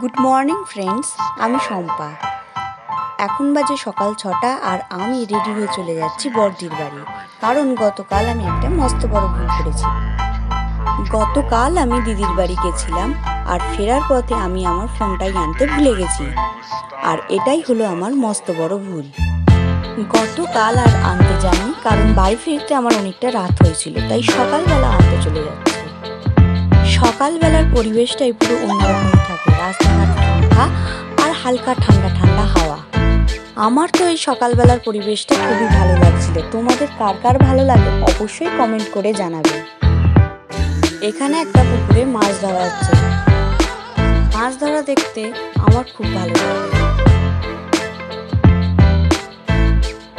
Good morning friends, আমি শম্পা। এখন বাজে সকাল 6টা আর আমি রেডি হয়ে চলে যাচ্ছি বড়দির বাড়ি। কারণ গতকাল আমি একটা মস্ত বড় ভুল করেছি। গতকাল আমি দিদির বাড়ি গেছিলাম আর ফেরার পথে আমি আমার ফোনটাই আনতে ভুলে গেছি, আর এটাই হলো আমার মস্ত বড় ভুল। গতকাল আর আনতে যাইনি কারণ বাড়ি ফিরতে আমার অনেকটা রাত হয়েছিল, তাই সকালবেলা আনতে চলে যাচ্ছি। সকালবেলার পরিবেশটাই পুরো অন্যরকম থাকে, রাস্তাঘাট ফাঁকা আর হালকা ঠান্ডা ঠান্ডা হাওয়া। আমার তো এই সকালবেলার পরিবেশটা খুবই ভালো লাগছিল। তোমাদের কার কার ভালো লাগে অবশ্যই কমেন্ট করে জানাবে। এখানে একটা পুকুরে মাছ ধরা হচ্ছে। মাছ ধরা দেখতে আমার খুব ভালো লাগে।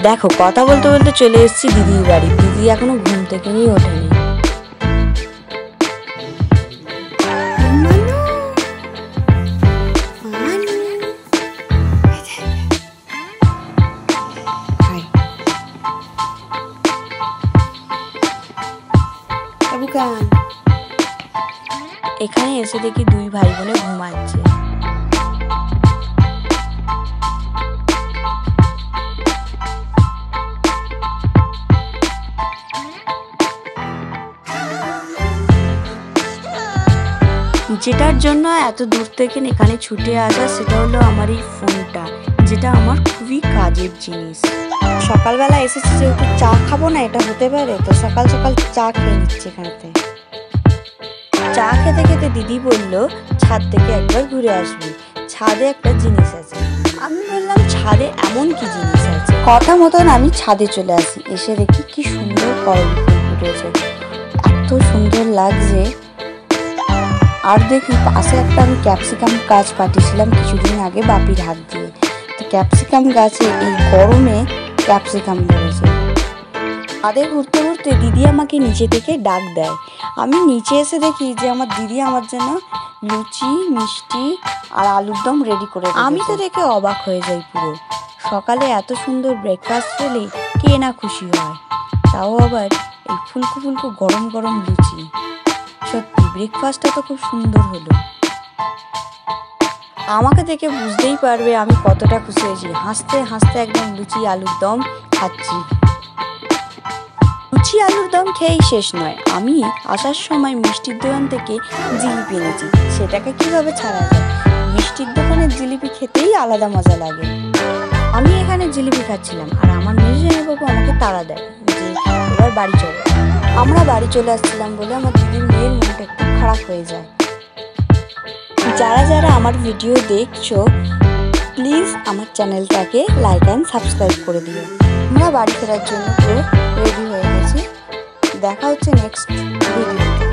দেখো, কথা বলতে বলতে চলে এসেছি দিদির বাড়ি। দিদি এখনো ঘুম থেকে নিয়ে ওঠেনি। এখানে এসে দেখি দুই ভাই বোনে ঘুমাচ্ছে। যেটার জন্য এত দূর থেকে এখানে ছুটে আসা সেটা হলো আমার এই ফোনটা, যেটা আমার খুবই কাজের জিনিস। সকালবেলা এসেছি যেহেতু চা খাবো না, এটা হতে পারে, তো সকাল সকাল চা খেয়ে নিচ্ছি। এখানেতে চা খেতে খেতে দিদি বলল ছাদ থেকে একবার ঘুরে আসবি, ছাদে একটা জিনিস আছে। আমি বললাম ছাদে এমন কি জিনিস আছে? কথা মতন আমি ছাদে চলে আসি। এসে দেখি কি সুন্দর করবী ফুল ফুটেছে, এত সুন্দর লাগছে। আর দেখি পাশে একটা আমি ক্যাপসিকাম গাছ পাঠিয়েছিলাম কিছুদিন আগে বাপির হাত দিয়ে। তো ক্যাপসিকাম গাছে এই গরমে ক্যাপসিকাম ধরেছে। ছাদে ঘুরতে ঘুরতে দিদি আমাকে নিচে থেকে ডাক দেয়। আমি নিচে এসে দেখি যে আমার দিদি আমার জন্য লুচি, মিষ্টি আর আলুর দম রেডি করে। আমি তো দেখে অবাক হয়ে যাই পুরো। সকালে এত সুন্দর ব্রেকফাস্ট পেলে কে না খুশি হয়, তাও আবার এই ফুলকো ফুলকো গরম গরম লুচি। সত্যি ব্রেকফাস্টটা তো খুব সুন্দর হলো। আমাকে দেখে বুঝতেই পারবে আমি কতটা খুশি হয়েছি। হাসতে হাসতে একদম লুচি আলুর দম খাচ্ছি। লুচি আলুর দম খেয়েই শেষ নয়, আমি আসার সময় মিষ্টির দোকান থেকে জিলিপি এনেছি। সেটাকে কিভাবে ছাড়া যায়? মিষ্টির দোকানের জিলিপি খেতেই আলাদা মজা লাগে। আমি এখানে জিলিপি খাচ্ছিলাম আর আমার মেজবাবু আমাকে তাড়া দেয় যে এবার বাড়ি চলো। আমরা বাড়ি চলে আসছিলাম বলে আমার দিদির মেয়ের মনটা একটু খারাপ হয়ে যায়। যারা যারা আমার ভিডিও দেখছো প্লিজ আমার চ্যানেলটাকে লাইক অ্যান্ড সাবস্ক্রাইব করে দিও। আমরা বাড়ি ফেরার জন্য পুরো রেডি হয়ে গেছি। দেখা হচ্ছে নেক্সট ভিডিওতে।